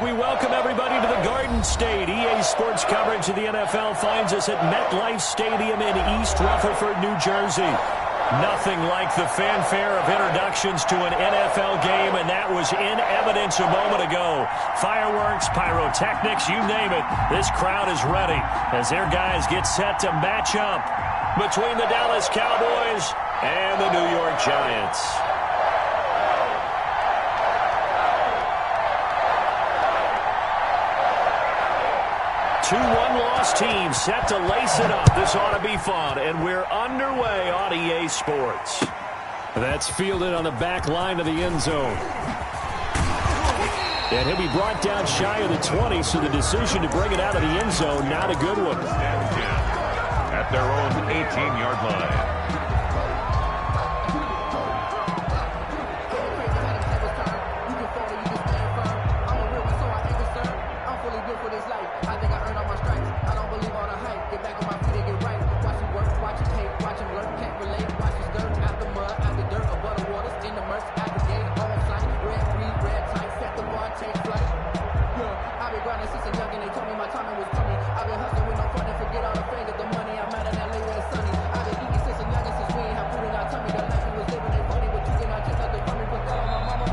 We welcome everybody to the Garden State. EA Sports coverage of the NFL finds us at MetLife Stadium in East Rutherford, New Jersey. Nothing like the fanfare of introductions to an NFL game, and that was in evidence a moment ago. Fireworks, pyrotechnics, you name it. This crowd is ready as their guys get set to match up between the Dallas Cowboys and the New York Giants. Two one-loss teams set to lace it up. This ought to be fun, and we're underway on EA Sports. That's fielded on the back line of the end zone. And he'll be brought down shy of the 20, so the decision to bring it out of the end zone, not a good one. At their own 18-yard line.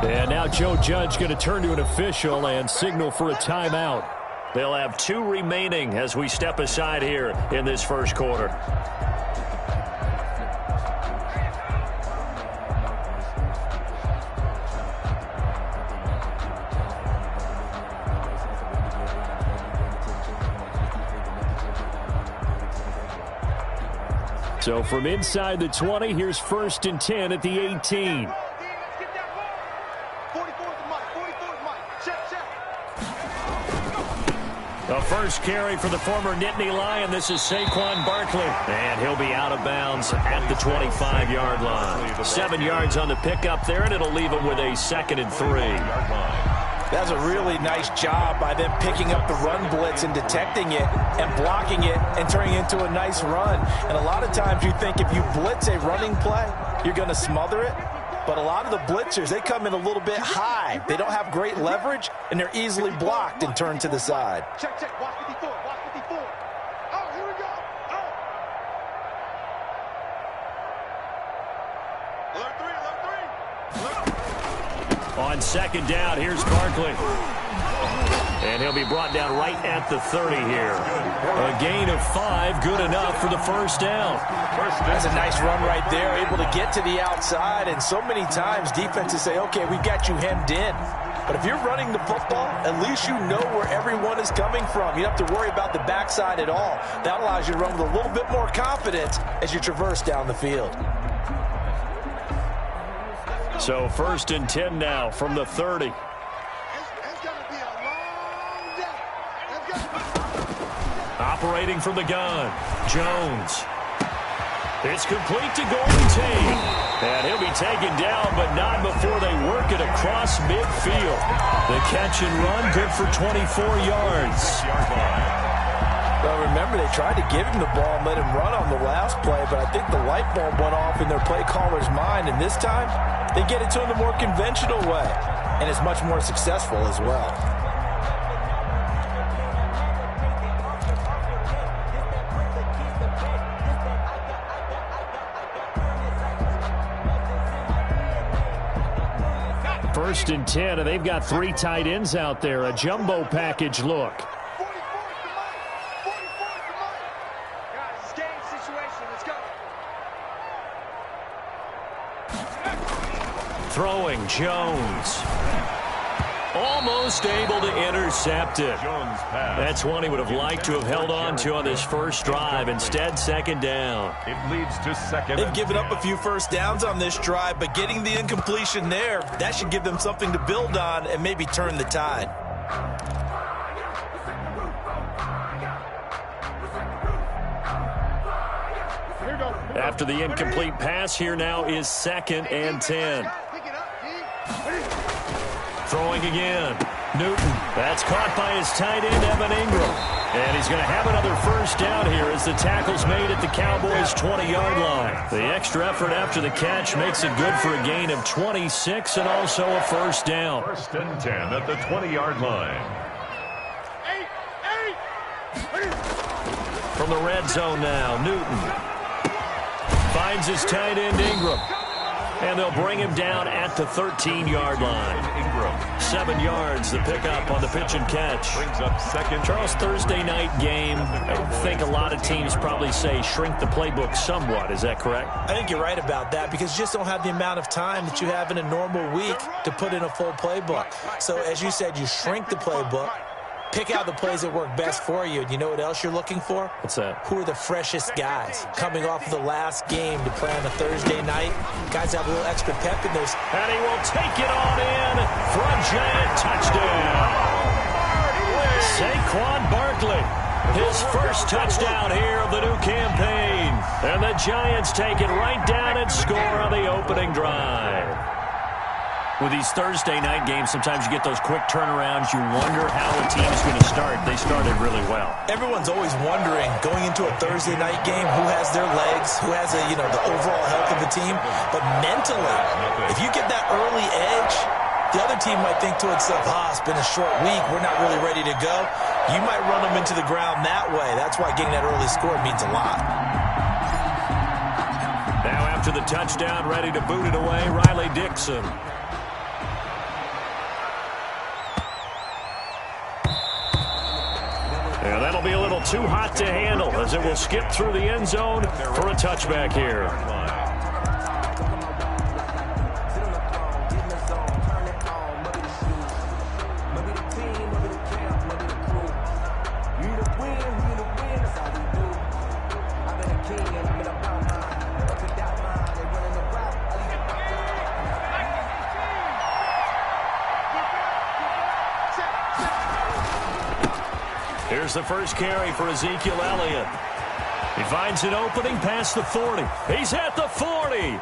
And now Joe Judge going to turn to an official and signal for a timeout. They'll have two remaining as we step aside here in this first quarter. So from inside the 20, here's 1st and 10 at the 18. The first carry for the former Nittany Lion. This is Saquon Barkley. And he'll be out of bounds at the 25-yard line. 7 yards on the pickup there, and it'll leave him with a 2nd and 3. That's a really nice job by them picking up the run blitz and detecting it and blocking it and turning it into a nice run. And a lot of times you think if you blitz a running play, you're going to smother it. But a lot of the blitzers, they come in a little bit high. They don't have great leverage, and they're easily blocked and turned to the side. Check, check. Watch 54. Watch 54. Oh, here we go. Oh. Alert 3. On 2nd down, here's Barkley. And he'll be brought down right at the 30 here. A gain of 5, good enough for the first down. That's a nice run right there, able to get to the outside. And so many times defenses say, okay, we've got you hemmed in. But if you're running the football, at least you know where everyone is coming from. You don't have to worry about the backside at all. That allows you to run with a little bit more confidence as you traverse down the field. So 1st and 10 now from the 30. Operating from the gun, Jones. It's complete to Golden Tate. And he'll be taken down, but not before they work it across midfield. The catch and run, good for 24 yards. Well, remember, they tried to give him the ball and let him run on the last play, but I think the light bulb went off in their play caller's mind, and this time they get it to him the more conventional way, and it's much more successful as well. First and 10, and they've got 3 tight ends out there. A jumbo package look. Throwing, Jones. Almost able to intercept it. That's one he would have liked to have held on to on this first drive. Instead, 2nd down. It leads to 2nd. They've given up a few first downs on this drive, but getting the incompletion there, that should give them something to build on and maybe turn the tide. After the incomplete pass, here now is 2nd and 10. Throwing again. Newton. That's caught by his tight end, Evan Ingram. And he's going to have another first down here as the tackle's made at the Cowboys' 20-yard line. The extra effort after the catch makes it good for a gain of 26 and also a first down. 1st and 10 at the 20-yard line. From the red zone now, Newton finds his tight end Ingram. And they'll bring him down at the 13-yard line. 7 yards, the pickup on the pitch and catch. Brings up second. Charles, Thursday night game, I think a lot of teams probably say shrink the playbook somewhat. Is that correct? I think you're right about that because you just don't have the amount of time that you have in a normal week to put in a full playbook. So as you said, you shrink the playbook. Pick out the plays that work best for you. And you know what else you're looking for? What's that? Who are the freshest guys coming off of the last game to play on a Thursday night? Guys have a little extra pep in this. And he will take it on in for a giant touchdown. Saquon Barkley, his first touchdown here of the new campaign. And the Giants take it right down and score on the opening drive. With these Thursday night games, sometimes you get those quick turnarounds. You wonder how a team is going to start. They started really well. Everyone's always wondering, going into a Thursday night game, who has their legs, who has the overall health of the team. But mentally, if you get that early edge, the other team might think to itself, it's been a short week. We're not really ready to go. You might run them into the ground that way. That's why getting that early score means a lot. Now after the touchdown, ready to boot it away, Riley Dixon. And that'll be a little too hot to handle as it will skip through the end zone for a touchback here. Here's the first carry for Ezekiel Elliott. He finds an opening past the 40. He's at the 40.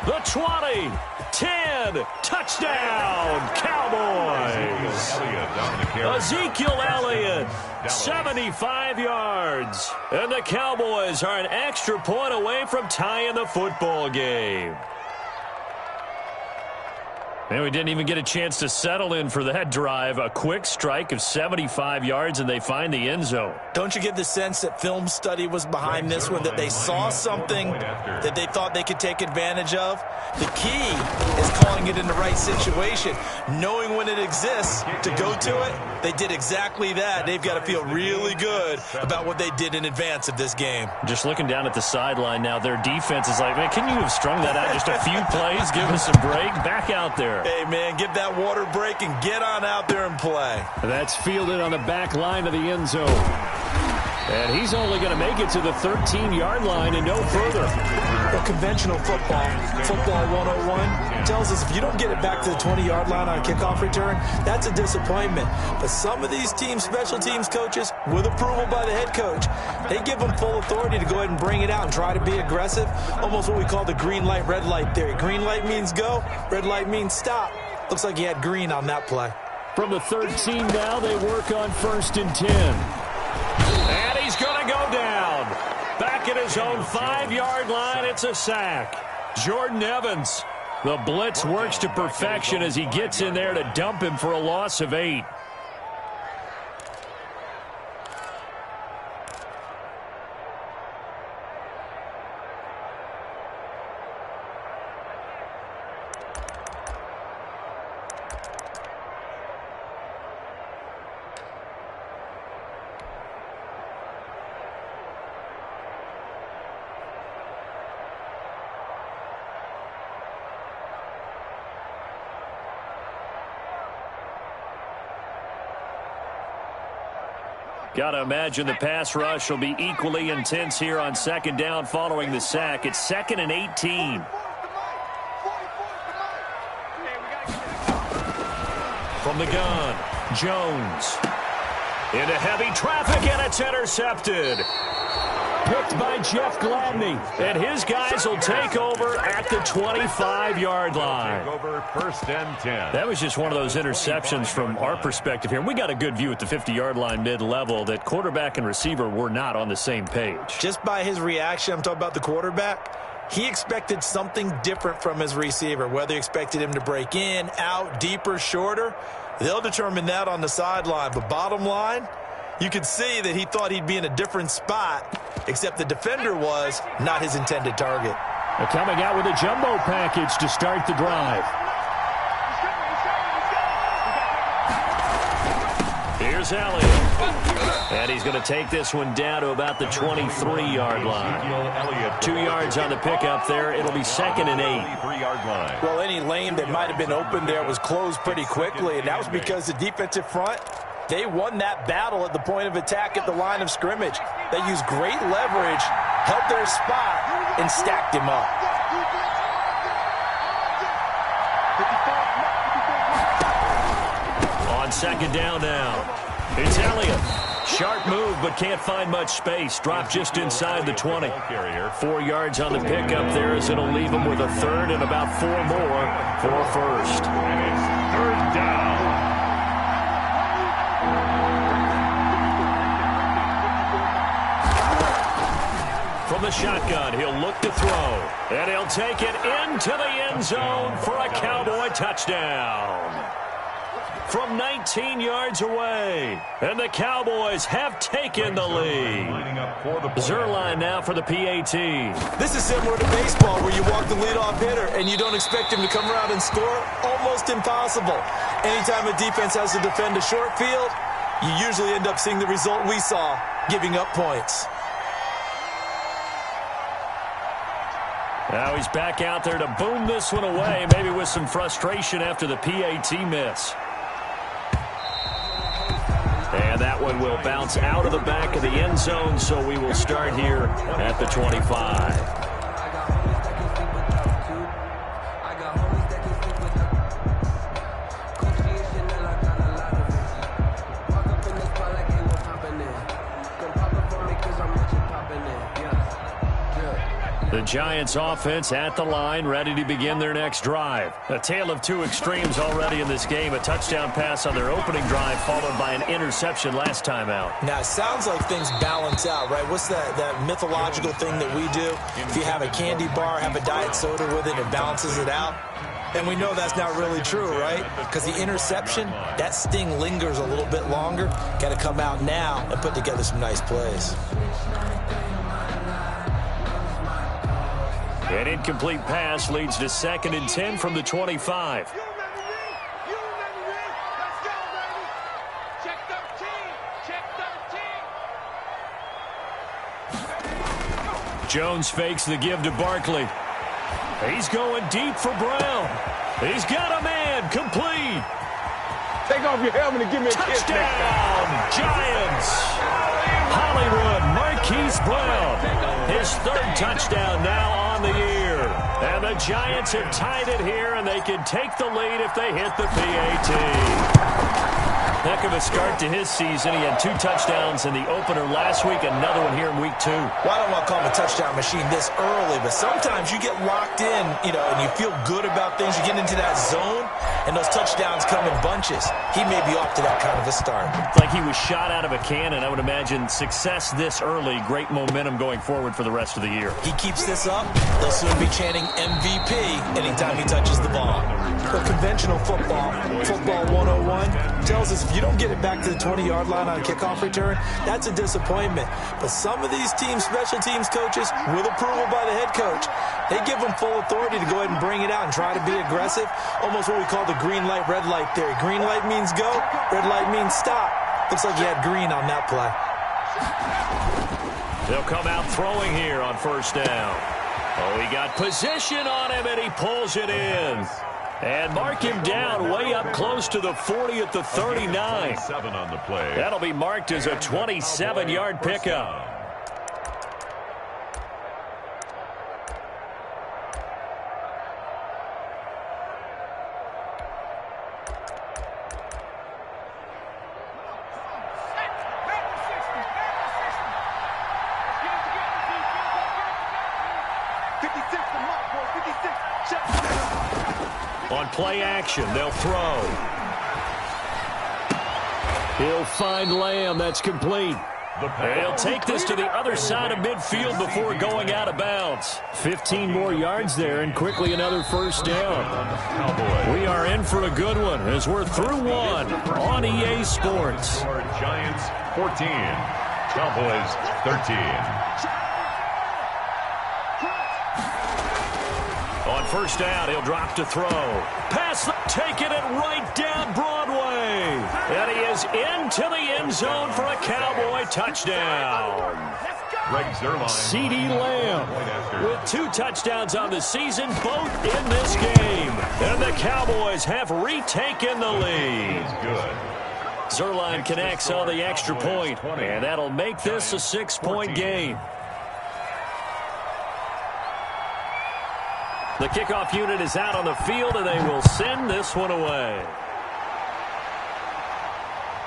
The 20. 10. Touchdown, Cowboys. Ezekiel Elliott, 75 yards. And the Cowboys are an extra point away from tying the football game. And we didn't even get a chance to settle in for that drive. A quick strike of 75 yards, and they find the end zone. Don't you get the sense that film study was behind this one, that they saw something that they thought they could take advantage of? The key is calling it in the right situation, knowing when it exists to go to it. They did exactly that. They've got to feel really good about what they did in advance of this game. Just looking down at the sideline now, their defense is like, man, can you have strung that out just a few plays? Give us a break. Back out there. Hey, man, give that water break and get on out there and play. That's fielded on the back line of the end zone. And he's only going to make it to the 13-yard line and no further. Well, conventional football 101, tells us if you don't get it back to the 20-yard line on a kickoff return, that's a disappointment. But some of these teams, special teams coaches, with approval by the head coach, they give them full authority to go ahead and bring it out and try to be aggressive. Almost what we call the green light, red light theory. Green light means go, red light means stop. Looks like he had green on that play. From the 13 now, they work on 1st and 10. And he's going to go down. Back at his own 5-yard line, it's a sack. Jordan Evans, the blitz works to perfection as he gets in there to dump him for a loss of 8. Got to imagine the pass rush will be equally intense here on 2nd down following the sack. It's 2nd and 18. From the gun, Jones. Into heavy traffic, and it's intercepted. Picked by Jeff Gladney, and his guys will take over at the 25-yard line. Take over 1st and 10. That was just one of those interceptions from our perspective here. We got a good view at the 50-yard line mid-level that quarterback and receiver were not on the same page. Just by his reaction, I'm talking about the quarterback, he expected something different from his receiver. Whether he expected him to break in, out, deeper, shorter, they'll determine that on the sideline. But bottom line, You could see that he thought he'd be in a different spot, except the defender was not his intended target. They're coming out with a jumbo package to start the drive. Here's Elliott. And he's going to take this one down to about the 23-yard line. 2 yards on the pickup there. It'll be 2nd and 8. Well, any lane that might have been open there was closed pretty quickly, and that was because the defensive front, they won that battle at the point of attack at the line of scrimmage. They used great leverage, held their spot, and stacked him up. On 2nd down now, it's Elliott. Sharp move, but can't find much space. Dropped just inside the 20. 4 yards on the pickup there, as it'll leave him with a 3rd and about 4 more for a 1st. And it's 3rd down. From the shotgun, he'll look to throw. And he'll take it into the end zone for a Cowboy touchdown. From 19 yards away. And the Cowboys have taken the lead. Zerline now for the PAT. This is similar to baseball, where you walk the leadoff hitter and you don't expect him to come around and score. Almost impossible. Anytime a defense has to defend a short field, you usually end up seeing the result we saw, giving up points. Now he's back out there to boom this one away, maybe with some frustration after the PAT miss. And that one will bounce out of the back of the end zone, so we will start here at the 25. The Giants offense at the line, ready to begin their next drive. A tale of two extremes already in this game. A touchdown pass on their opening drive, followed by an interception last time out. Now, it sounds like things balance out, right? What's that mythological thing that we do? If you have a candy bar, have a diet soda with it, it balances it out. And we know that's not really true, right? Because the interception, that sting lingers a little bit longer. Got to come out now and put together some nice plays. An incomplete pass leads to 2nd and 10 from the 25. Jones fakes the give to Barkley. He's going deep for Brown. He's got a man, complete. Take off your helmet and give me a kiss. Touchdown, Giants. Hollywood, Marquise Brown. His 3rd touchdown now on the year. And the Giants have tied it here, and they can take the lead if they hit the PAT. Heck of a start to his season. He had 2 touchdowns in the opener last week, another one here in week 2. Well, I don't want to call him a touchdown machine this early, but sometimes you get locked in, and you feel good about things. You get into that zone, and those touchdowns come in bunches. He may be off to that kind of a start. It's like he was shot out of a cannon. I would imagine success this early, great momentum going forward for the rest of the year. He keeps this up, they'll soon be chanting MVP anytime he touches the ball. But conventional football 101, tells us if you don't get it back to the 20-yard line on a kickoff return, that's a disappointment. But some of these teams, special teams coaches, with approval by the head coach, they give them full authority to go ahead and bring it out and try to be aggressive. Almost what we call the green light, red light theory. Green light means go, red light means stop. Looks like you had green on that play. They'll come out throwing here on 1st down. Oh, he got position on him, and he pulls it in. And mark him down way up close to the 40 at the 39. 7 on the play. That'll be marked as a 27-yard pickup. On play action, they'll throw. He'll find Lamb. That's complete. And he'll take this to the other side of midfield before going out of bounds. 15 more yards there and quickly another first down. We are in for a good one as we're through one on EA Sports. Giants 14, Cowboys 13. On first down, he'll drop to throw. Pass, taking it right down Broadway. And he is into the end zone for a Cowboy touchdown. Greg Zuerlein. CeeDee Lamb with 2 touchdowns on the season, both in this game. And the Cowboys have retaken the lead. Good. Zuerlein connects on the extra point, and that'll make this a 6-point game. The kickoff unit is out on the field, and they will send this one away.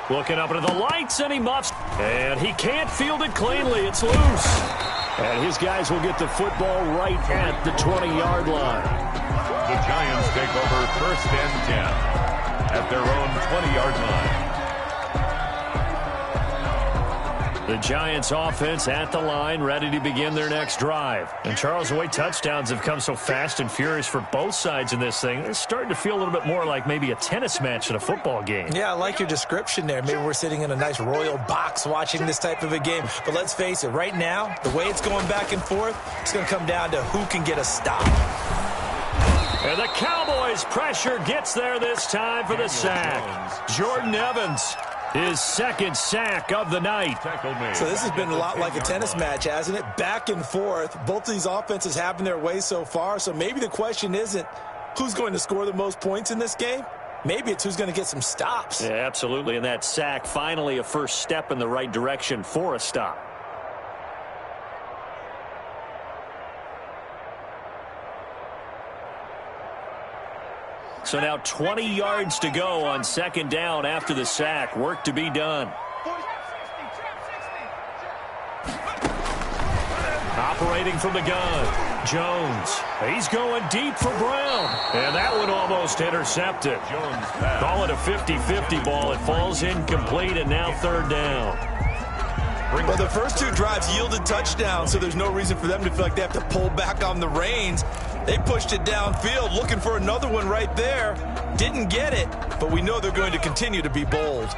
Looking up into the lights, and he muffs. And he can't field it cleanly. It's loose. And his guys will get the football right at the 20-yard line. The Giants take over 1st and 10 at their own 20-yard line. The Giants offense at the line, ready to begin their next drive. And Charles, the way touchdowns have come so fast and furious for both sides in this thing, it's starting to feel a little bit more like maybe a tennis match in a football game. Yeah, I like your description there. Maybe we're sitting in a nice royal box watching this type of a game. But let's face it, right now, the way it's going back and forth, it's going to come down to who can get a stop. And the Cowboys' pressure gets there this time for the sack. Jordan Evans, his 2nd sack of the night. So this has been a lot like a tennis match, hasn't it? Back and forth. Both of these offenses having their way so far. So maybe the question isn't who's going to score the most points in this game. Maybe it's who's going to get some stops. Yeah, absolutely. And that sack, finally a first step in the right direction for a stop. So now 20 yards to go on 2nd down after the sack. Work to be done. Operating from the gun, Jones. He's going deep for Brown. And that one almost intercepted. Call it a 50-50 ball. It falls incomplete, and now 3rd down. Well, the first 2 drives yielded touchdowns, so there's no reason for them to feel like they have to pull back on the reins. They pushed it downfield, looking for another one right there. Didn't get it, but we know they're going to continue to be bold.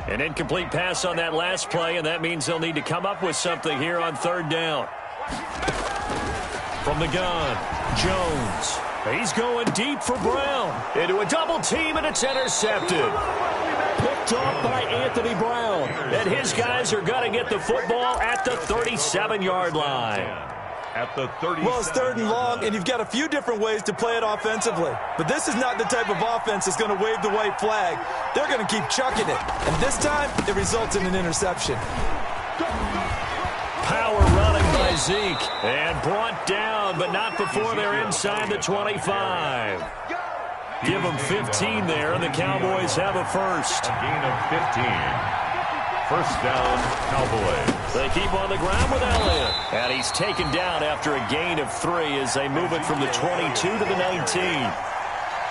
An incomplete pass on that last play, and that means they'll need to come up with something here on 3rd down. From the gun, Jones. He's going deep for Brown. Into a double team, and it's intercepted. Picked off by Anthony Brown. And his guys are going to get the football at the 37-yard line. At the 30. Well, it's 3rd and long, and you've got a few different ways to play it offensively. But this is not the type of offense that's going to wave the white flag. They're going to keep chucking it. And this time, it results in an interception. Power running by Zeke. And brought down, but not before they're inside the 25. Give them 15 there, and the Cowboys have a first. A gain of 15. 1st down, Cowboys. They keep on the ground with Elliott. And he's taken down after a gain of 3 as they move it from the 22 to the 19.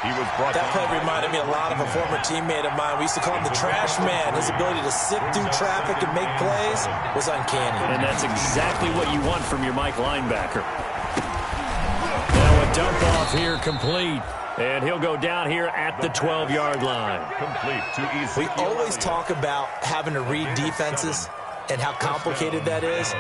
He was brought that play reminded me a lot of a former teammate of mine. We used to call him the trash man. His ability to sift through traffic and make plays was uncanny. And that's exactly what you want from your Mike linebacker. Now a dump off here complete. And he'll go down here at the 12-yard line. Complete to Ezekiel. We always talk about having to read defenses and how complicated that is.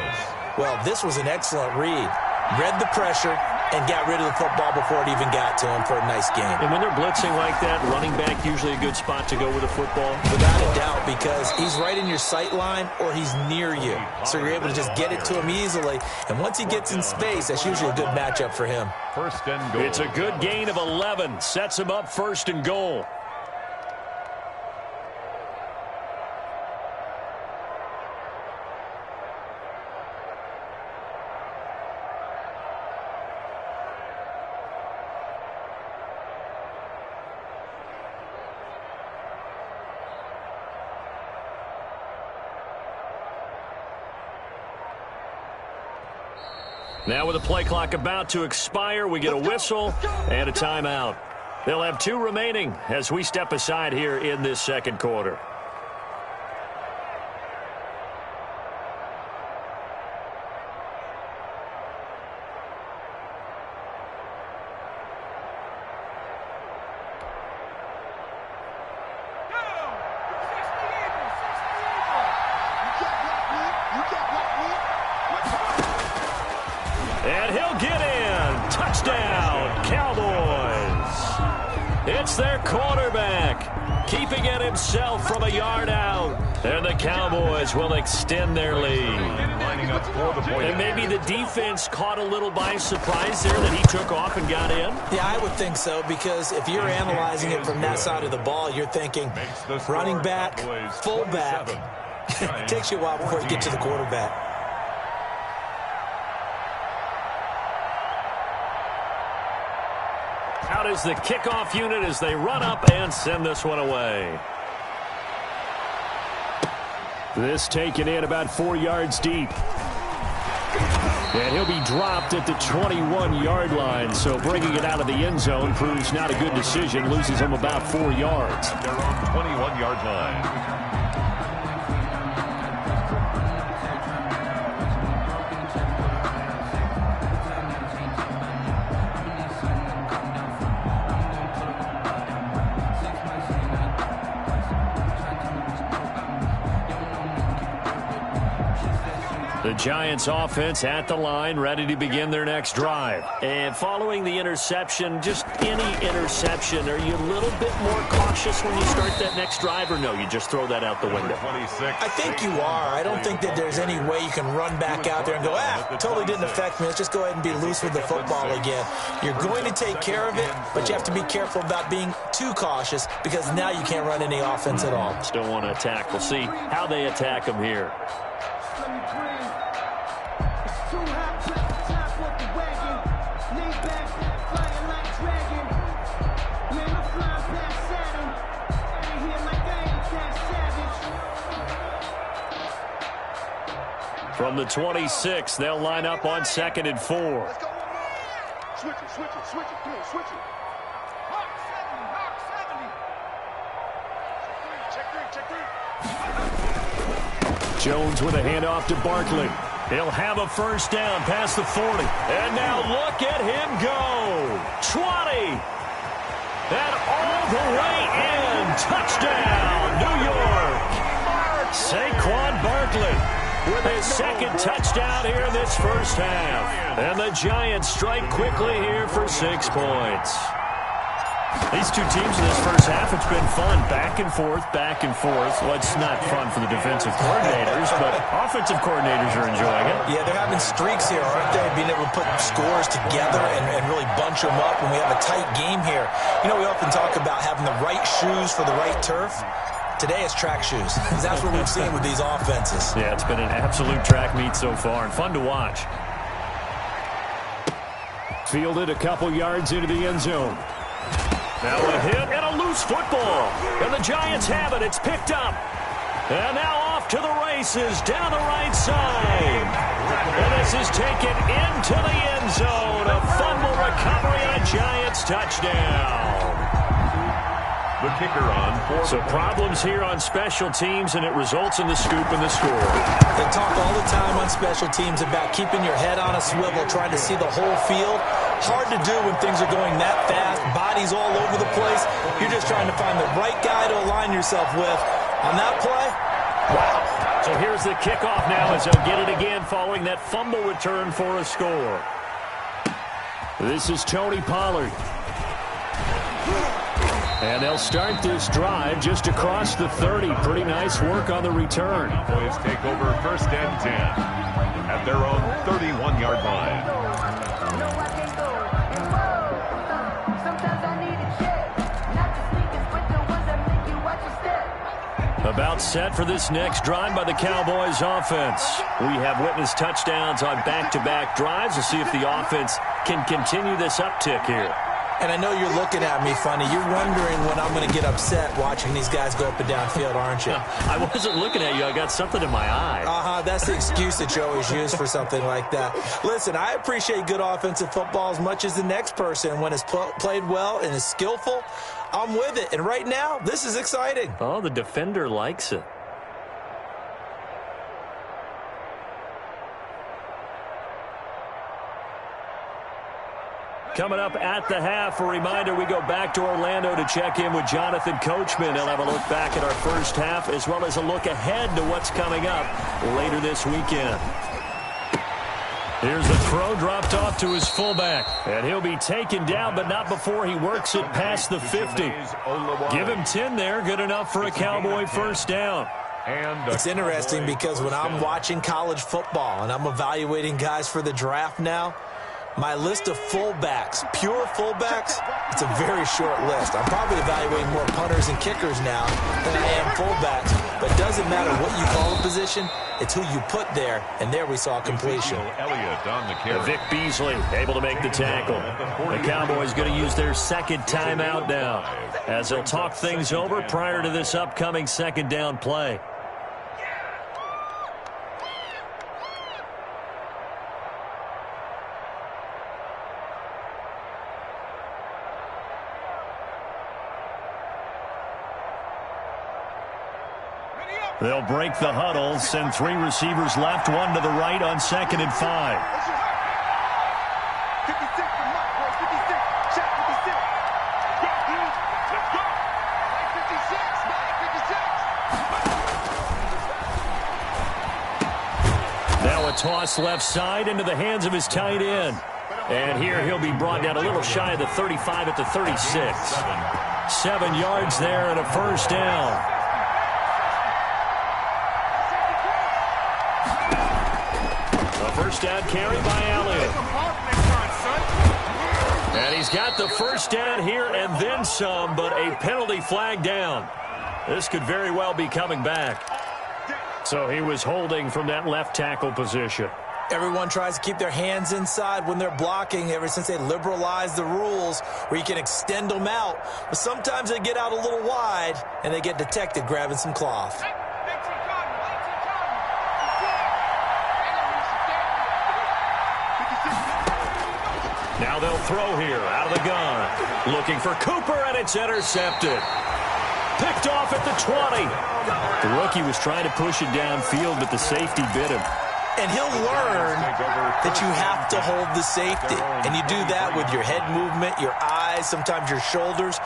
Well, this was an excellent read. Read the pressure and got rid of the football before it even got to him for a nice game. And when they're blitzing like that, running back usually a good spot to go with the football. Without a doubt, because he's right in your sight line or he's near you. So you're able to just get it to him easily. And once he gets in space, that's usually a good matchup for him. 1st and goal. It's a good gain of 11. Sets him up 1st and goal. Now with the play clock about to expire, we get a whistle and a timeout. They'll have 2 remaining as we step aside here in this 2nd quarter. Touchdown, Cowboys. It's their quarterback, keeping it himself from a yard out. And the Cowboys will extend their lead. Lining up for the point. And maybe the defense caught a little by surprise there that he took off and got in. Yeah, I would think so, because if you're analyzing it from that side of the ball, you're thinking running back, fullback. It takes you a while before you get to the quarterback. Out is the kickoff unit as they run up and send this one away. This taken in about 4 yards deep. And he'll be dropped at the 21-yard line, so bringing it out of the end zone proves not a good decision. Loses him about 4 yards. Their own 21-yard line. The Giants offense at the line, ready to begin their next drive. And following the interception, just any interception, are you a little bit more cautious when you start that next drive, or no, you just throw that out the window? 26. I think you are. I don't think that there's any way you can run back out there and go, totally didn't affect me. Let's just go ahead and be loose with the football again. You're going to take care of it, but you have to be careful about being too cautious, because now you can't run any offense at all. Still want to attack. We'll see how they attack them here. From the 26, they'll line up on 2nd and 4. Let's go one more. Switch it, switch it, switch it. Come on, switch it. Mark 70, Mark 70. Check three. Jones with a handoff to Barkley. He'll have a first down past the 40. And now look at him go. 20. And all the way in. Touchdown, New York. Saquon Barkley with his second touchdown here in this first half. And the Giants strike quickly here for 6 points. These two teams in this first half, it's been fun. Back and forth, back and forth. Well, it's not fun for the defensive coordinators, but offensive coordinators are enjoying it. Yeah, they're having streaks here, aren't they? Being able to put scores together and really bunch them up, and we have a tight game here. You know, we often talk about having the right shoes for the right turf. Today it's track shoes. That's what we've seen with these offenses. Yeah, it's been an absolute track meet so far and fun to watch. Fielded a couple yards into the end zone. Now a hit and a loose football. And the Giants have it. It's picked up. And now off to the races down the right side. And this is taken into the end zone. A fumble recovery and a Giants touchdown. The kicker on for So problems here on special teams, and it results in the scoop and the score. They talk all the time on special teams about keeping your head on a swivel, trying to see the whole field. Hard to do when things are going that fast, bodies all over the place. You're just trying to find the right guy to align yourself with. On that play, wow. So here's the kickoff now as they'll get it again following that fumble return for a score. This is Tony Pollard. And they'll start this drive just across the 30. Pretty nice work on the return. Cowboys take over 1st and 10 at their own 31-yard line. About set for this next drive by the Cowboys offense. We have witnessed touchdowns on back-to-back drives. We'll see if the offense can continue this uptick here. And I know you're looking at me funny. You're wondering when I'm going to get upset watching these guys go up and down field, aren't you? I wasn't looking at you. I got something in my eye. That's the excuse that you always use for something like that. Listen, I appreciate good offensive football as much as the next person. When it's played well and is skillful, I'm with it. And right now, this is exciting. Oh, the defender likes it. Coming up at the half, a reminder, we go back to Orlando to check in with Jonathan Coachman. He'll have a look back at our first half as well as a look ahead to what's coming up later this weekend. Here's the throw dropped off to his fullback. And he'll be taken down, but not before he works it past the 50. Give him 10 there. Good enough for a Cowboy first down. It's interesting because when I'm watching college football and I'm evaluating guys for the draft now, my list of fullbacks, pure fullbacks, it's a very short list. I'm probably evaluating more punters and kickers now than I am fullbacks. But it doesn't matter what you call a position, it's who you put there. And there we saw completion. Vic Beasley able to make the tackle. The Cowboys going to use their second timeout now as they'll talk things over prior to this upcoming second down play. They'll break the huddle, send 3 receivers left, 1 to the right on 2nd and 5. 56 for Mike, bro. 56. Check 56. Go, dude. Let's go. Mike 56. Mike 56. Now a toss left side into the hands of his tight end. And here he'll be brought down a little shy of the 35 at the 36. 7 yards there and a first down. First down carry by Elliott. And he's got the first down here and then some, but a penalty flag down. This could very well be coming back. So he was holding from that left tackle position. Everyone tries to keep their hands inside when they're blocking ever since they liberalized the rules where you can extend them out. But sometimes they get out a little wide and they get detected grabbing some cloth. Now they'll throw here out of the gun. Looking for Cooper, and it's intercepted. Picked off at the 20. The rookie was trying to push it downfield, but the safety bit him. And he'll learn that you have to hold the safety. And you do that with your head movement, your eyes, sometimes your shoulders.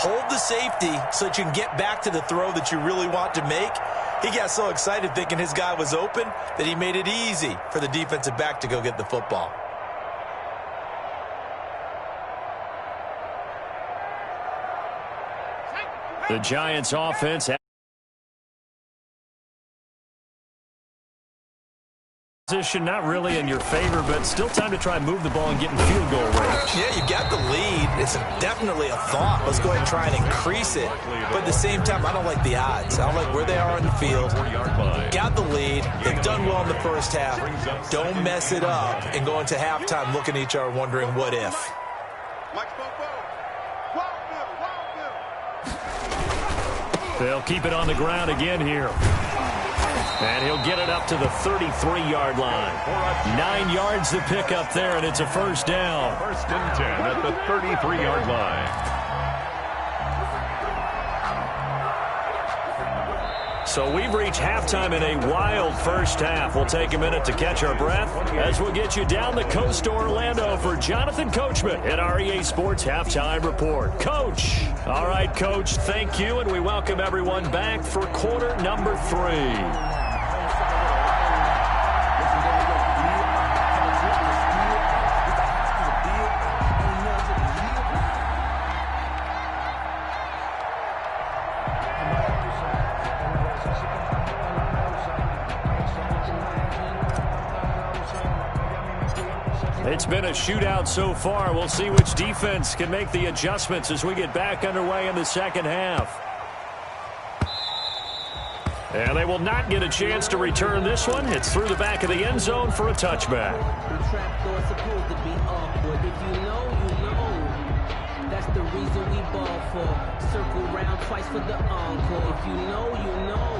Hold the safety so that you can get back to the throw that you really want to make. He got so excited thinking his guy was open that he made it easy for the defensive back to go get the football. The Giants offense position not really in your favor, but still time to try and move the ball and get in field goal range. Yeah, you got the lead. It's definitely a thought. Let's go ahead and try and increase it. But at the same time, I don't like the odds. I don't like where they are on the field. Got the lead. They've done well in the first half. Don't mess it up and go into halftime looking at each other wondering what if. They'll keep it on the ground again here. And he'll get it up to the 33-yard line. 9 yards to pick up there, and it's a first down. First and 10 at the 33-yard line. So we've reached halftime in a wild first half. We'll take a minute to catch our breath as we'll get you down the coast to Orlando for Jonathan Coachman at our EA Sports Halftime Report. Coach. All right, Coach, thank you, and we welcome everyone back for quarter number 3. It's been a shootout so far. We'll see which defense can make the adjustments as we get back underway in the second half. And they will not get a chance to return this one. It's through the back of the end zone for a touchback. The trap door's supposed to be awkward. If you know, you know. That's the reason we ball for. Circle round twice for the encore. If you know, you know.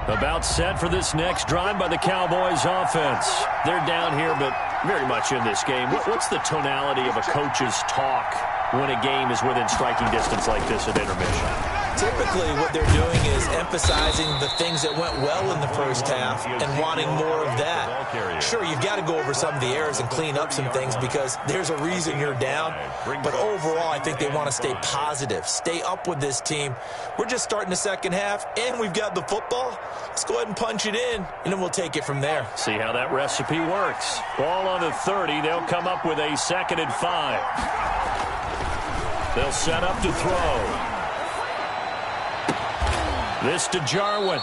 About set for this next drive by the Cowboys offense. They're down here, but very much in this game. What's the tonality of a coach's talk when a game is within striking distance like this at intermission? Typically, what they're doing is emphasizing the things that went well in the first half and wanting more of that. Sure, you've got to go over some of the errors and clean up some things because there's a reason you're down. But overall, I think they want to stay positive, stay up with this team. We're just starting the second half, and we've got the football. Let's go ahead and punch it in, and then we'll take it from there. See how that recipe works. Ball on the 30. They'll come up with a 2nd and 5. They'll set up to throw. This to Jarwin.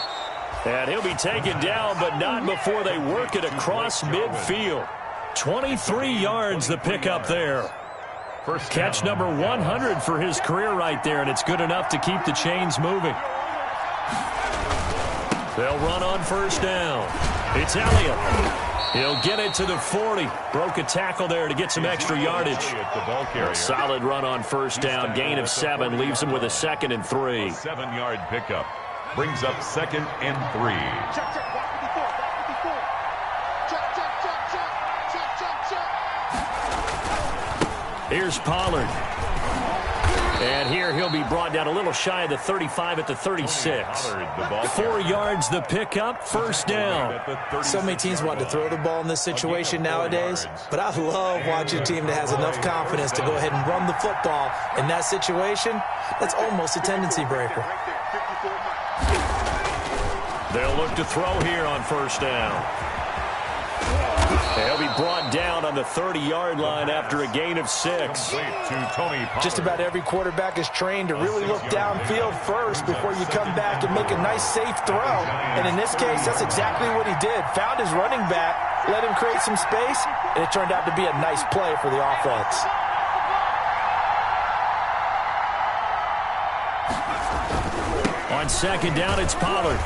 And he'll be taken down, but not before they work it across midfield. 23 yards the pickup there. First Catch number 100 for his career right there, and it's good enough to keep the chains moving. They'll run on first down. It's Elliott. He'll get it to the 40. Broke a tackle there to get some extra yardage. A solid run on first down. Gain of 7 leaves him with a 2nd and 3. 7-yard pickup. Brings up 2nd and 3. Check, check, block 54, block 54. Check, check, check, check, check, check, check. Here's Pollard. And here he'll be brought down a little shy of the 35 at the 36. 4 yards the pickup, first down. So many teams want to throw the ball in this situation nowadays, but I love watching a team that has enough confidence to go ahead and run the football. In that situation, that's almost a tendency breaker. They'll look to throw here on first down. They'll be brought down on the 30-yard line after a gain of 6. Just about every quarterback is trained to really look downfield first before you come back and make a nice, safe throw. And in this case, that's exactly what he did. Found his running back, let him create some space, and it turned out to be a nice play for the offense. On second down, it's Pollard.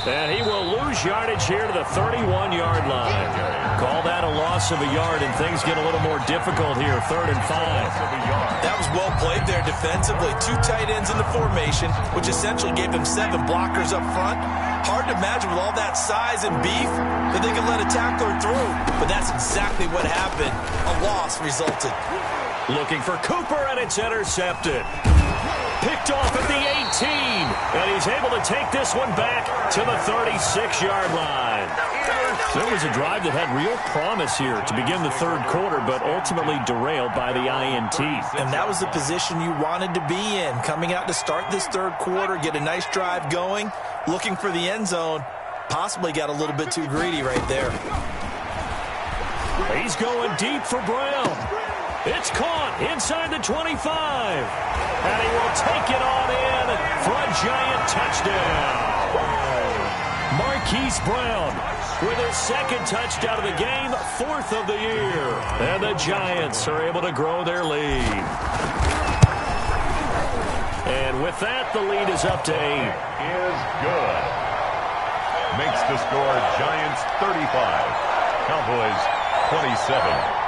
And he will lose yardage here to the 31-yard line. Call that a loss of a yard, and things get a little more difficult here, 3rd and 5. That was well played there defensively. 2 tight ends in the formation, which essentially gave them 7 blockers up front. Hard to imagine with all that size and beef that they could let a tackler through. But that's exactly what happened. A loss resulted. Looking for Cooper, and it's intercepted. Picked off at the 18, and he's able to take this one back to the 36-yard line. There was a drive that had real promise here to begin the 3rd quarter, but ultimately derailed by the INT. And that was the position you wanted to be in, coming out to start this 3rd quarter, get a nice drive going, looking for the end zone. Possibly got a little bit too greedy right there. He's going deep for Brown. It's caught inside the 25. And he will take it on in for a giant touchdown. Marquise Brown with his 2nd touchdown of the game, 4th of the year. And the Giants are able to grow their lead. And with that, the lead is up to 8. Is good. Makes the score Giants 35. Cowboys 27.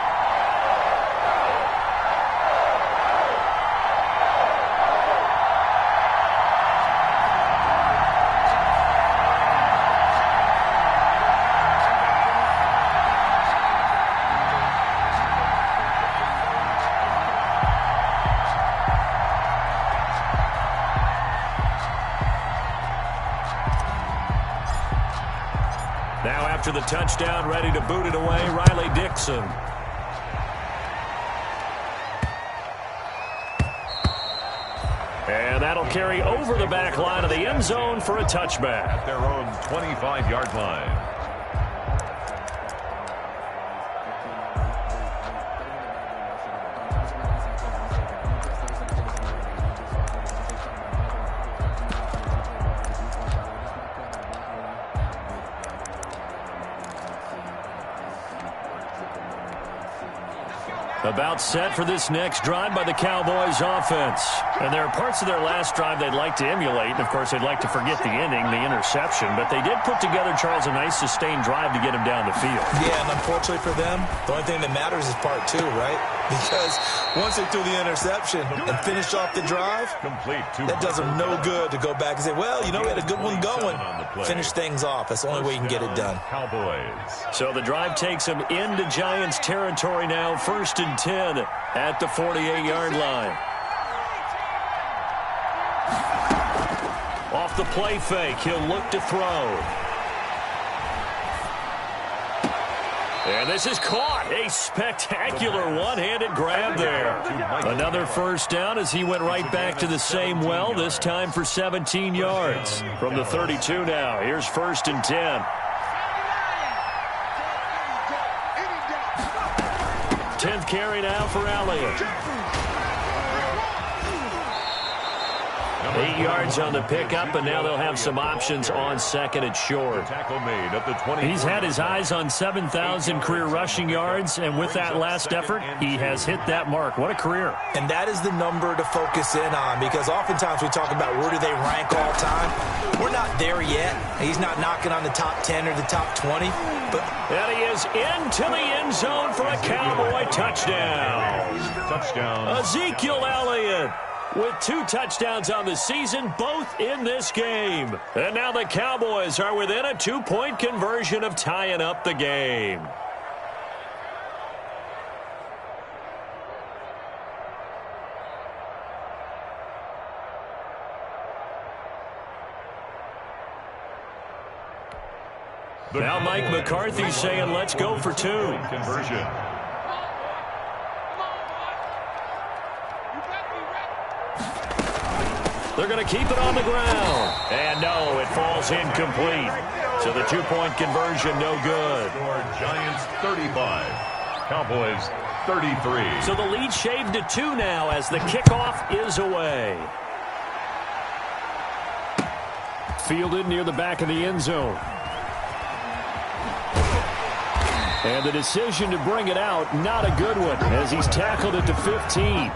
Now after the touchdown, ready to boot it away, Riley Dixon. And that'll carry over the back line of the end zone for a touchback. At their own 25-yard line. About set for this next drive by the Cowboys offense. And there are parts of their last drive they'd like to emulate. And, of course, they'd like to forget the ending, the interception. But they did put together, Charles, a nice sustained drive to get him down the field. Yeah, and unfortunately for them, the only thing that matters is part 2, right? Because once they threw the interception and finished off the drive, that does them no good to go back and say, well, you know, we had a good one going. Finish things off. That's the only way you can get it done. Cowboys. So the drive takes them into Giants territory now, 1st and 10 at the 48-yard line. Off the play fake, he'll look to throw. And this is caught. A spectacular one-handed grab there. Another first down as he went right back to the same well, this time for 17 yards. From the 32 now, here's 1st and 10. 10th carry now for Elliott. 8 yards on the pickup, and now they'll have some options on 2nd and short. Tackle made at the 20. He's had his eyes on 7,000 career rushing yards, and with that last effort, he has hit that mark. What a career. And that is the number to focus in on, because oftentimes we talk about where do they rank all time. We're not there yet. He's not knocking on the top 10 or the top 20. And he is into the end zone for a Cowboy touchdown. Touchdown. Ezekiel Elliott with 2 touchdowns on the season, both in this game. And now the Cowboys are within a 2-point conversion of tying up the game. Now Mike McCarthy's saying, let's go for 2. Conversion. They're going to keep it on the ground. And no, it falls incomplete. So the 2-point conversion, no good. Giants 35. Cowboys 33. So the lead shaved to 2 now as the kickoff is away. Fielded near the back of the end zone. And the decision to bring it out, not a good one, as he's tackled it to 15.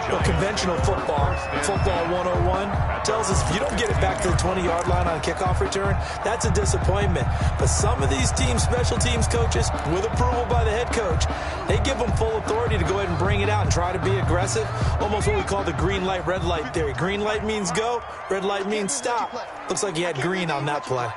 Well, conventional football 101, tells us if you don't get it back to the 20-yard line on a kickoff return, that's a disappointment. But some of these teams, special teams coaches, with approval by the head coach, they give them full authority to go ahead and bring it out and try to be aggressive. Almost what we call the green light, red light theory. Green light means go, red light means stop. Looks like he had green on that play.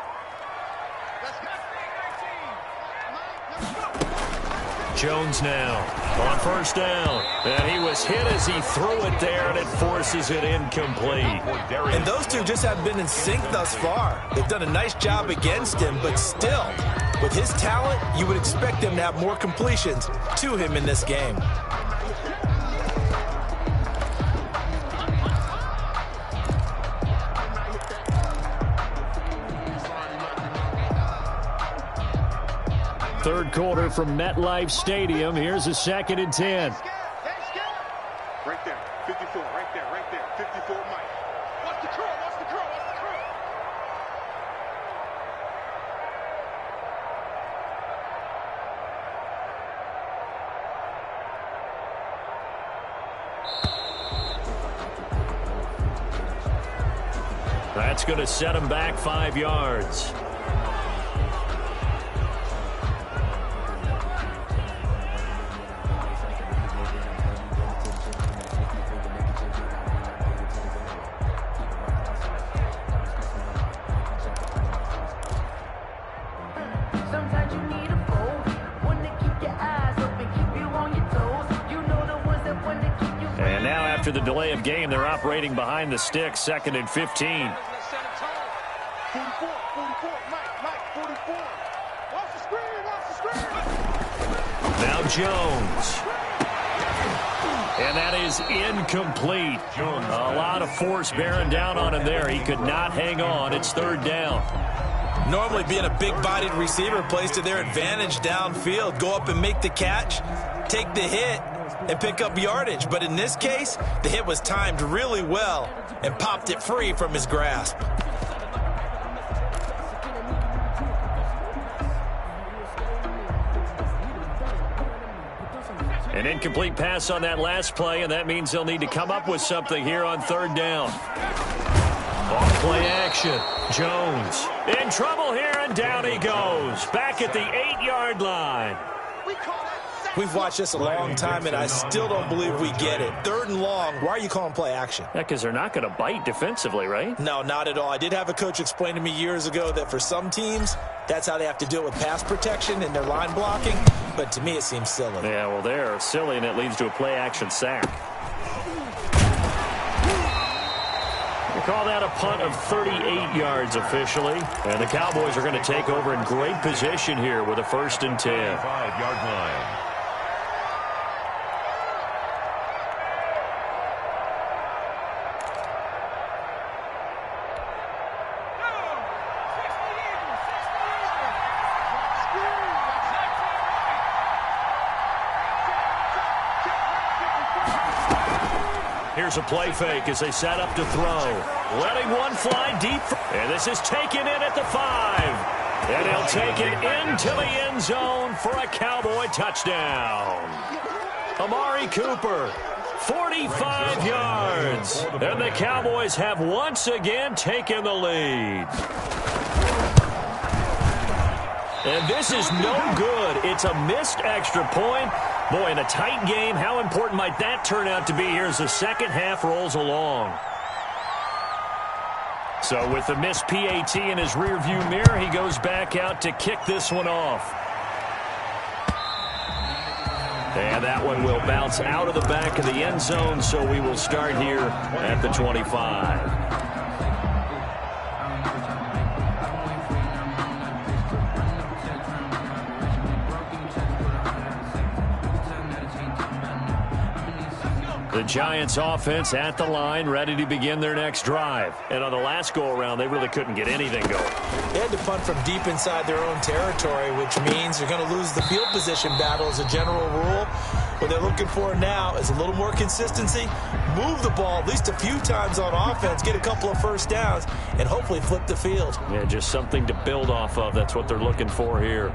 Jones now on 1st down. And he was hit as he threw it there, and it forces it incomplete. And those two just have been in sync thus far. They've done a nice job against him, but still, with his talent, you would expect them to have more completions to him in this game. Third quarter from MetLife Stadium. Here's a 2nd and 10. Right there, 54, right there, 54, Mike. Watch the curl, watch the curl, watch the curl. That's going to set him back 5 yards. After the delay of game, they're operating behind the sticks, 2nd and 15. 44, Mike, 44. Watch the screen, watch the screen. Now Jones. And that is incomplete. A lot of force bearing down on him there. He could not hang on. It's 3rd down. Normally being a big-bodied receiver plays to their advantage downfield. Go up and make the catch, take the hit, and pick up yardage. But in this case, the hit was timed really well and popped it free from his grasp. An incomplete pass on that last play, and that means they'll need to come up with something here on 3rd down. Off play action. Jones in trouble here, and down he goes. Back at the 8-yard line. We've watched this a long time, and I still don't believe we get it. 3rd and long, why are you calling play action? Yeah, because they're not going to bite defensively, right? No, not at all. I did have a coach explain to me years ago that for some teams, that's how they have to deal with pass protection and their line blocking. But to me, it seems silly. Yeah, well, they're silly, and it leads to a play action sack. Call that a punt of 38 yards officially. And the Cowboys are going to take over in great position here with a 1st and 10. 5-yard line. Here's a play fake as they set up to throw. Letting one fly deep. And this is taken in at the 5. And he'll take it into the end zone for a Cowboy touchdown. Amari Cooper, 45 yards. And the Cowboys have once again taken the lead. And this is no good. It's a missed extra point. Boy, in a tight game, how important might that turn out to be here as the second half rolls along? So with the missed PAT in his rearview mirror, he goes back out to kick this one off. And that one will bounce out of the back of the end zone, so we will start here at the 25. The Giants offense at the line, ready to begin their next drive. And on the last go-around, they really couldn't get anything going. They had to punt from deep inside their own territory, which means they're going to lose the field position battle as a general rule. What they're looking for now is a little more consistency, move the ball at least a few times on offense, get a couple of first downs, and hopefully flip the field. Yeah, just something to build off of. That's what they're looking for here.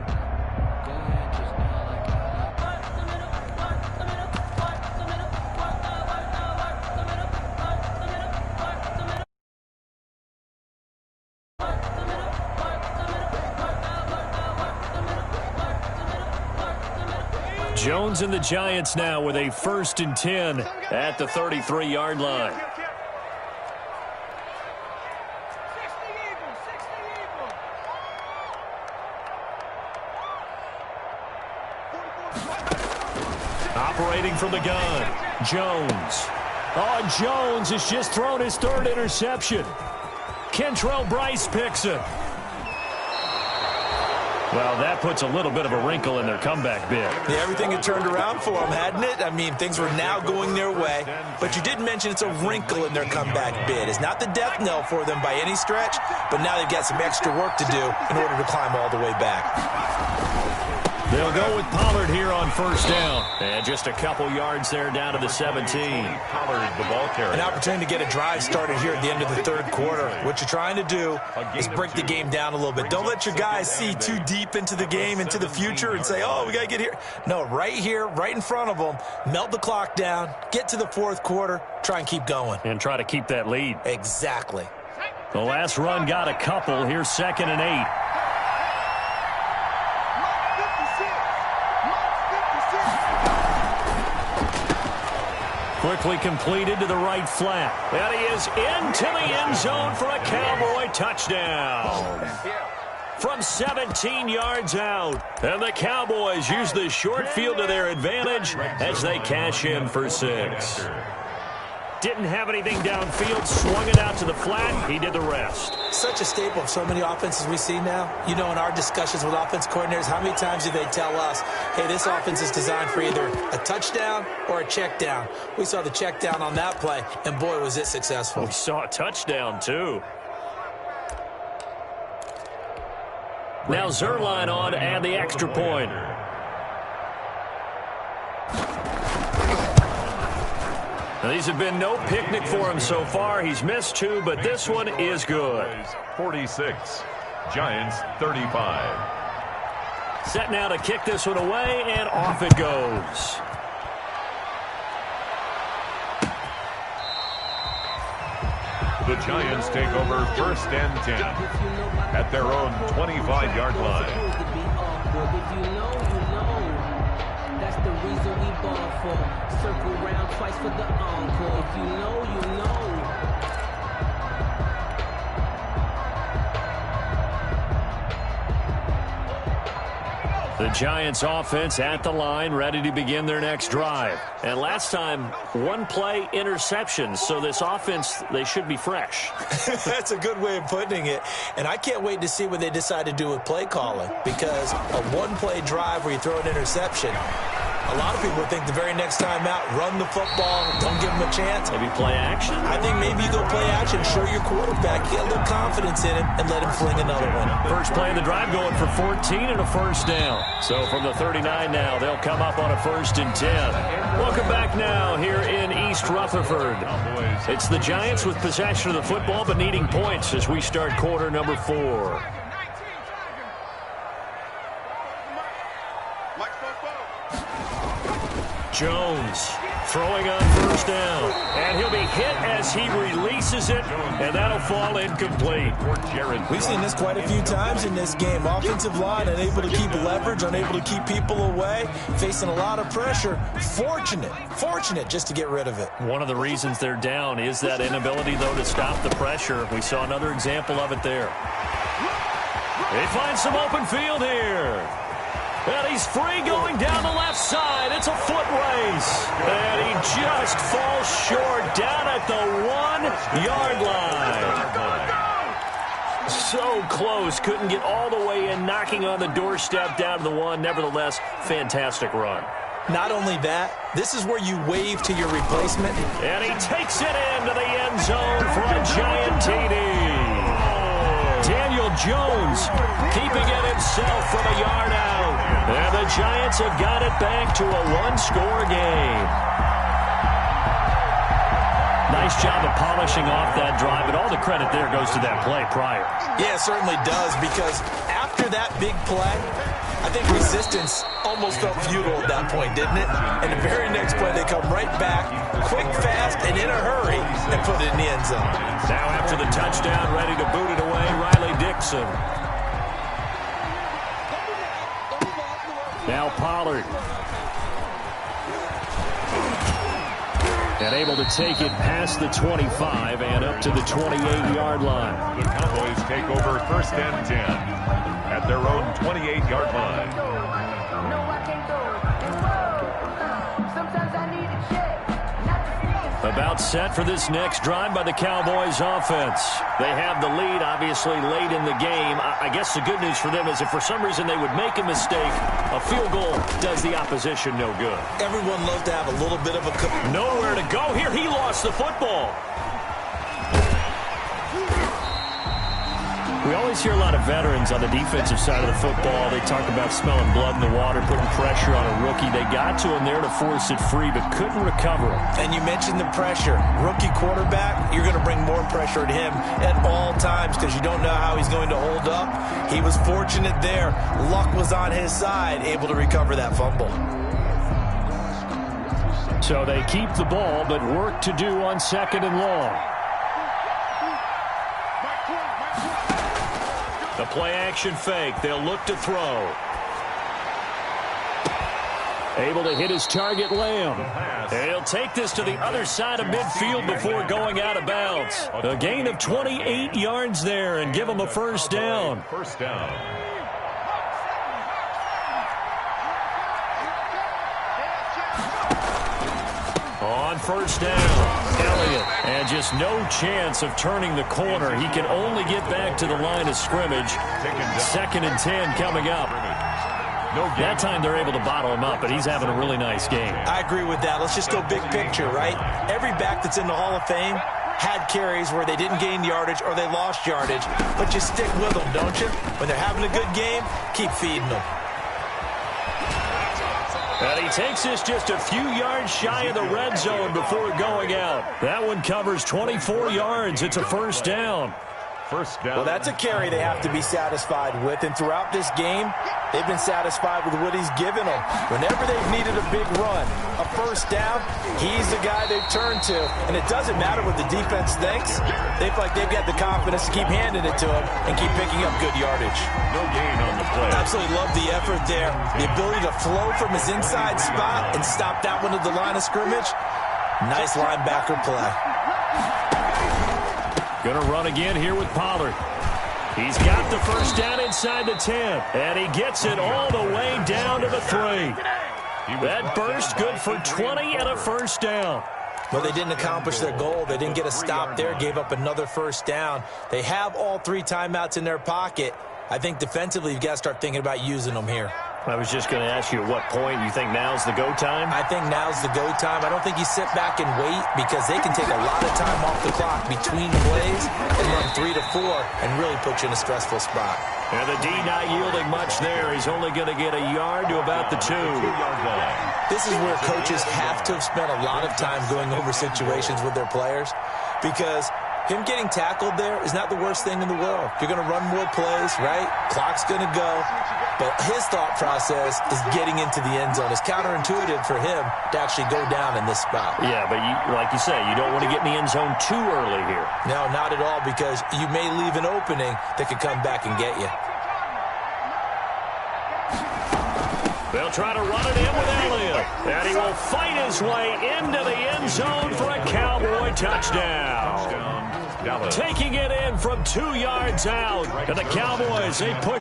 Jones and the Giants now with a 1st and 10 at the 33-yard line. Operating from the gun, Jones. Oh, Jones has just thrown his 3rd interception. Kentrell Bryce picks it. Well, that puts a little bit of a wrinkle in their comeback bid. Yeah, everything had turned around for them, hadn't it? I mean, things were now going their way. But you did mention it's a wrinkle in their comeback bid. It's not the death knell for them by any stretch, but now they've got some extra work to do in order to climb all the way back. They'll go with Pollard here on 1st down. And just a couple yards there down to the 17. Pollard, the ball carrier. An opportunity to get a drive started here at the end of the 3rd quarter. What you're trying to do is break the game down a little bit. Don't let your guys see too deep into the game, into the future, and say, oh, we got to get here. No, right here, right in front of them, melt the clock down, get to the 4th quarter, try and keep going. And try to keep that lead. Exactly. The last run got a couple. Here's 2nd and 8. Quickly completed to the right flat. And he is into the end zone for a Cowboy touchdown. From 17 yards out. And the Cowboys use the short field to their advantage as they cash in for 6. Didn't have anything downfield, swung it out to the flat. He did the rest. Such a staple of so many offenses we see now. You know, in our discussions with offense coordinators, how many times do they tell us, hey, this offense is designed for either a touchdown or a check down. We saw the check down on that play, and boy, was it successful. We saw a touchdown, too. Now Zerline on and the extra point. Now, these have been no picnic for him so far. He's missed 2, but this one is good. 46, Giants 35. Set now to kick this one away, and off it goes. The Giants take over 1st and 10 at their own 25-yard line. That's the reason we ball for. Circle round twice for the encore. If you know, you know. The Giants offense at the line, ready to begin their next drive. And last time, one play interceptions. So this offense, they should be fresh. That's a good way of putting it. And I can't wait to see what they decide to do with play calling. Because a one-play drive where you throw an interception, a lot of people would think the very next time out, run the football, don't give them a chance. Maybe play action? I think maybe you go play action, show your quarterback, get a little confidence in him, and let him fling another one. First play of the drive going for 14 and a first down. So from the 39 now, they'll come up on a 1st and 10. Welcome back now here in East Rutherford. It's the Giants with possession of the football but needing points as we start quarter number 4. Jones throwing on first down. And he'll be hit as he releases it, and that'll fall incomplete. We've seen this quite a few times in this game. Offensive line unable to keep leverage, unable to keep people away, facing a lot of pressure. Fortunate just to get rid of it. One of the reasons they're down is that inability, though, to stop the pressure. We saw another example of it there. They find some open field here. And he's free going down the left side. It's a foot race. And he just falls short down at the 1-yard line. So close. Couldn't get all the way in, knocking on the doorstep down to the 1. Nevertheless, fantastic run. Not only that, this is where you wave to your replacement. And he takes it into the end zone for a giant TD. Daniel Jones keeping it himself from a yard out. And the Giants have got it back to a one-score game. Nice job of polishing off that drive, but all the credit there goes to that play prior. Yeah, it certainly does, because after that big play, I think resistance almost felt futile at that point, didn't it? And the very next play, they come right back, quick, fast, and in a hurry, and put it in the end zone. Now after the touchdown, ready to boot it away, Riley Dixon. Now Pollard. And able to take it past the 25 and up to the 28-yard line. The Cowboys take over 1st and 10 at their own 28-yard line. About set for this next drive by the Cowboys offense. They have the lead, obviously, late in the game. I guess the good news for them is if for some reason they would make a mistake, a field goal does the opposition no good. Everyone loves to have a little bit of a... Nowhere to go here. He lost the football. We always hear a lot of veterans on the defensive side of the football. They talk about smelling blood in the water, putting pressure on a rookie. They got to him there to force it free, but couldn't recover it. And you mentioned the pressure. Rookie quarterback, you're going to bring more pressure at him at all times because you don't know how he's going to hold up. He was fortunate there. Luck was on his side, able to recover that fumble. So they keep the ball, but work to do on 2nd and long. The play-action fake. They'll look to throw. Able to hit his target, Lamb. And he'll take this to the other side of midfield before going out of bounds. A gain of 28 yards there and give him a first down. First down. On first down, Elliott. And just no chance of turning the corner. He can only get back to the line of scrimmage. 2nd and 10 coming up. That time they're able to bottle him up, but he's having a really nice game. I agree with that. Let's just go big picture, right? Every back that's in the Hall of Fame had carries where they didn't gain yardage or they lost yardage. But you stick with them, don't you? When they're having a good game, keep feeding them. And he takes this just a few yards shy of the red zone before going out. That one covers 24 yards. It's a first down. First down. Well, that's a carry they have to be satisfied with. And throughout this game, they've been satisfied with what he's given them. Whenever they've needed a big run, a first down, he's the guy they've turned to. And it doesn't matter what the defense thinks. They feel like they've got the confidence to keep handing it to him and keep picking up good yardage. No gain on the play. Absolutely love the effort there. The ability to flow from his inside spot and stop that one at the line of scrimmage. Nice linebacker play. Going to run again here with Pollard. He's got the first down inside the 10, and he gets it all the way down to the 3. That burst good for 20 and a first down. Well, they didn't accomplish their goal. They didn't get a stop there, gave up another first down. They have all 3 timeouts in their pocket. I think defensively you've got to start thinking about using them here. I was just going to ask you at what point you think now's the go time? I think now's the go time. I don't think you sit back and wait because they can take a lot of time off the clock between plays and run 3 to 4 and really put you in a stressful spot. And the D not yielding much there. He's only going to get a yard to about the 2. This is where coaches have to have spent a lot of time going over situations with their players because him getting tackled there is not the worst thing in the world. You're going to run more plays, right? Clock's going to go. But his thought process is getting into the end zone. It's counterintuitive for him to actually go down in this spot. Yeah, but like you say, you don't want to get in the end zone too early here. No, not at all, because you may leave an opening that could come back and get you. They'll try to run it in with Elliott. And he will fight his way into the end zone for a Cowboy touchdown. Taking it in from 2 yards out. And the Cowboys, they push.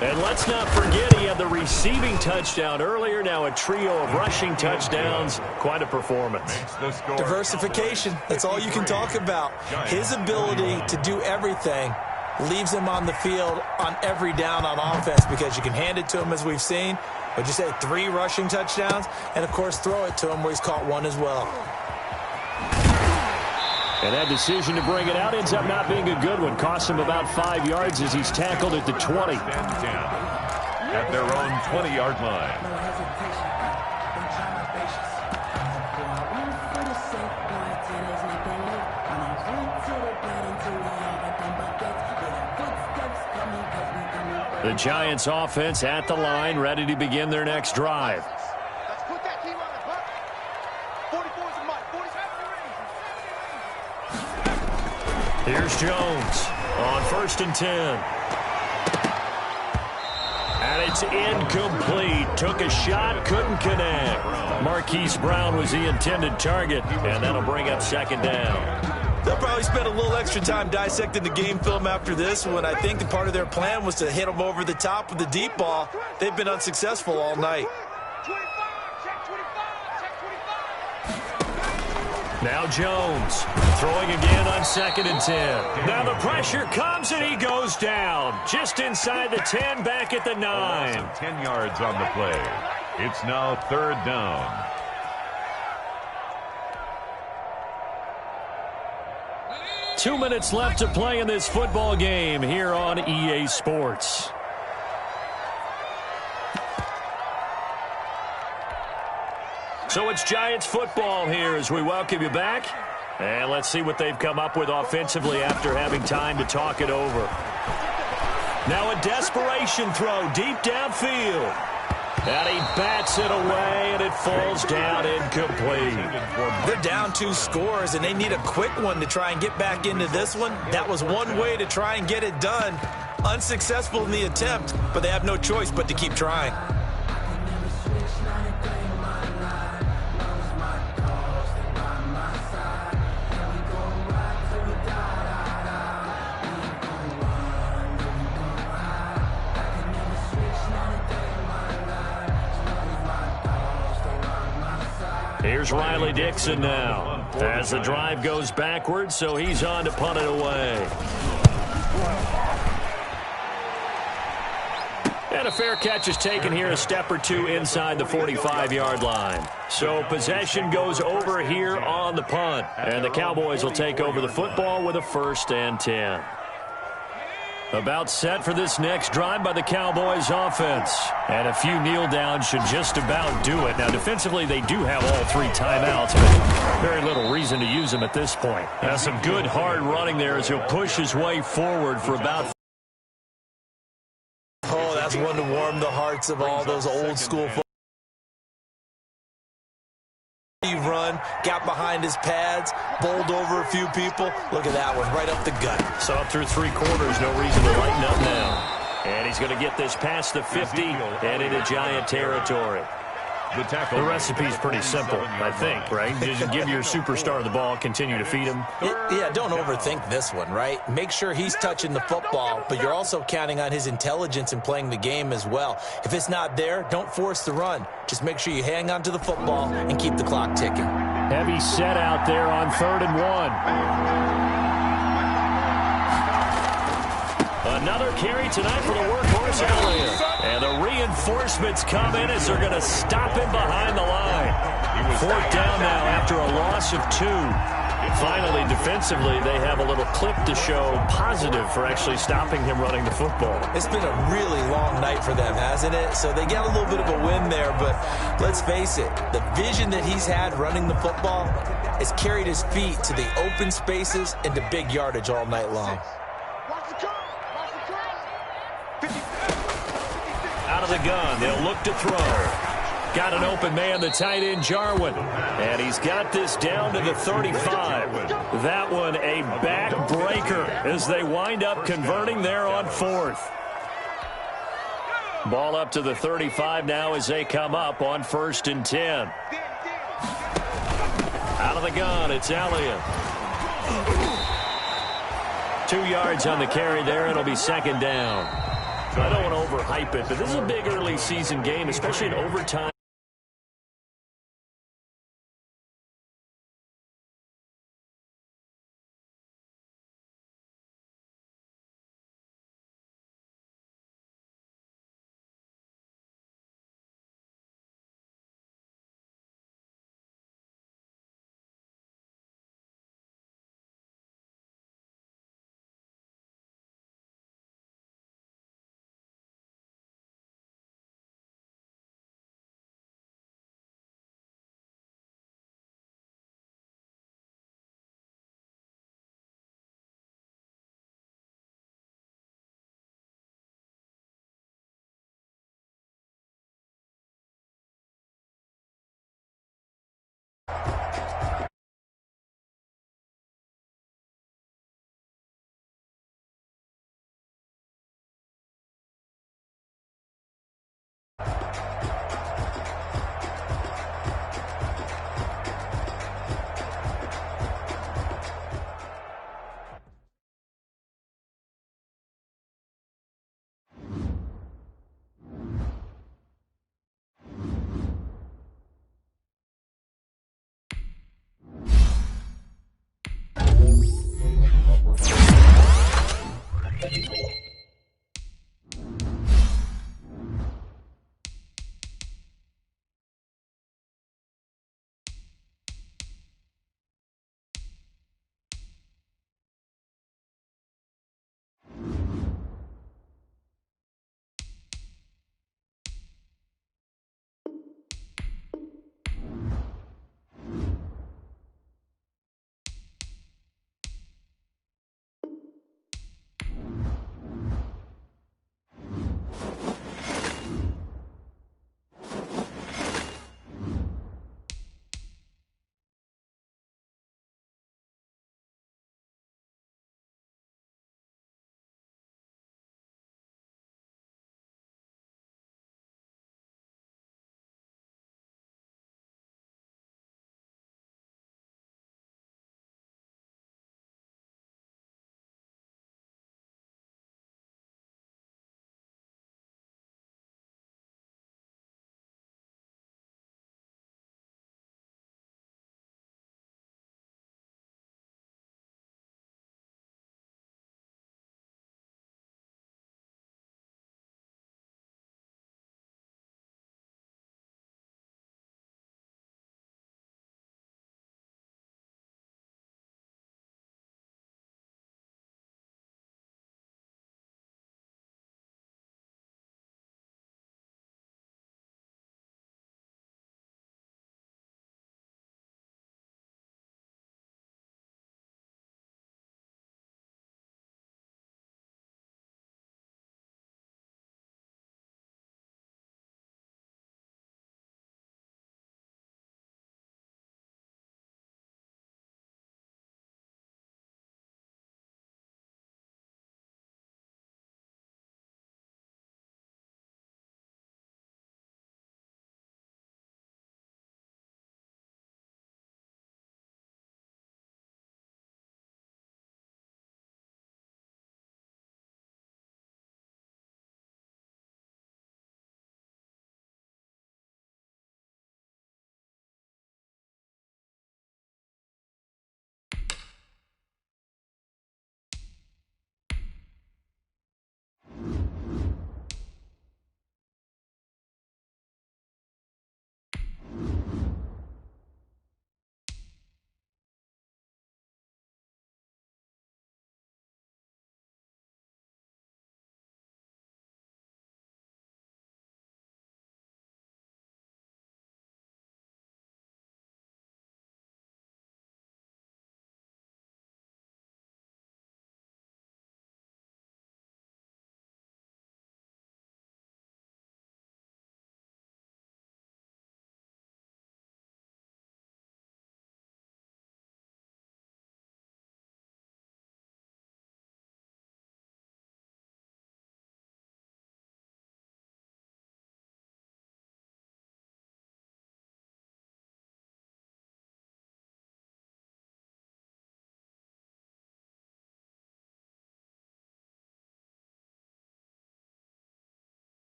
And let's not forget he had the receiving touchdown earlier. Now a trio of rushing touchdowns. Quite a performance. Diversification. That's all you can talk about. His ability to do everything leaves him on the field on every down on offense because you can hand it to him as we've seen. Would you say 3 rushing touchdowns? And, of course, throw it to him where he's caught 1 as well. And that decision to bring it out ends up not being a good one. Costs him about 5 yards as he's tackled at the 20. At their own 20-yard line. The Giants offense at the line, ready to begin their next drive. Let's put that team on the clock. 44's a mile. 47. Here's Jones on 1st and 10. And it's incomplete. Took a shot, couldn't connect. Marquise Brown was the intended target, and that'll bring up 2nd down. They'll probably spend a little extra time dissecting the game film after this one. I think that part of their plan was to hit them over the top with the deep ball. They've been unsuccessful all night. 25, check 25, check 25. Now Jones throwing again on 2nd and 10. Now the pressure comes and he goes down. Just inside the 10, back at the 9. 10 yards on the play. It's now 3rd down. Two minutes left to play in this football game here on EA Sports. So it's Giants football here as we welcome you back. And let's see what they've come up with offensively after having time to talk it over. Now a desperation throw deep downfield. And he bats it away, and it falls down incomplete. They're down 2 scores, and they need a quick one to try and get back into this one. That was one way to try and get it done. Unsuccessful in the attempt, but they have no choice but to keep trying. Here's Riley Dixon now as the drive goes backwards, so he's on to punt it away. And a fair catch is taken here, a step or 2 inside the 45-yard line. So possession goes over here on the punt, and the Cowboys will take over the football with a 1st and 10. About set for this next drive by the Cowboys offense. And a few kneel downs should just about do it. Now, defensively, they do have all 3 timeouts, but very little reason to use them at this point. Now, some good hard running there as he'll push his way forward for about. Oh, that's one to warm the hearts of all those old school folks. He run, got behind his pads, bowled over a few people. Look at that one, right up the gut. So up through 3 quarters, no reason to lighten up now. And he's going to get this past the 50 and into Giant territory. The tackle. The recipe's pretty simple, I think, right? Just give your superstar the ball, continue to feed him. Yeah, don't overthink this one, right? Make sure he's touching the football, but you're also counting on his intelligence in playing the game as well. If it's not there, don't force the run. Just make sure you hang on to the football and keep the clock ticking. Heavy set out there on 3rd and 1. Another carry tonight for the workhorse, Elliott. And the reinforcements come in as they're going to stop him behind the line. 4th down now after a loss of 2. Finally, defensively, they have a little clip to show positive for actually stopping him running the football. It's been a really long night for them, hasn't it? So they get a little bit of a win there, but let's face it, the vision that he's had running the football has carried his feet to the open spaces and to big yardage all night long. Out of the gun, they'll look to throw. Got an open man, the tight end, Jarwin. And he's got this down to the 35. That one a backbreaker as they wind up converting there on 4th. Ball up to the 35 now as they come up on 1st and 10. Out of the gun, it's Elliott. 2 yards on the carry there. It'll be 2nd down. I don't want to overhype it, but this is a big early season game, especially in overtime.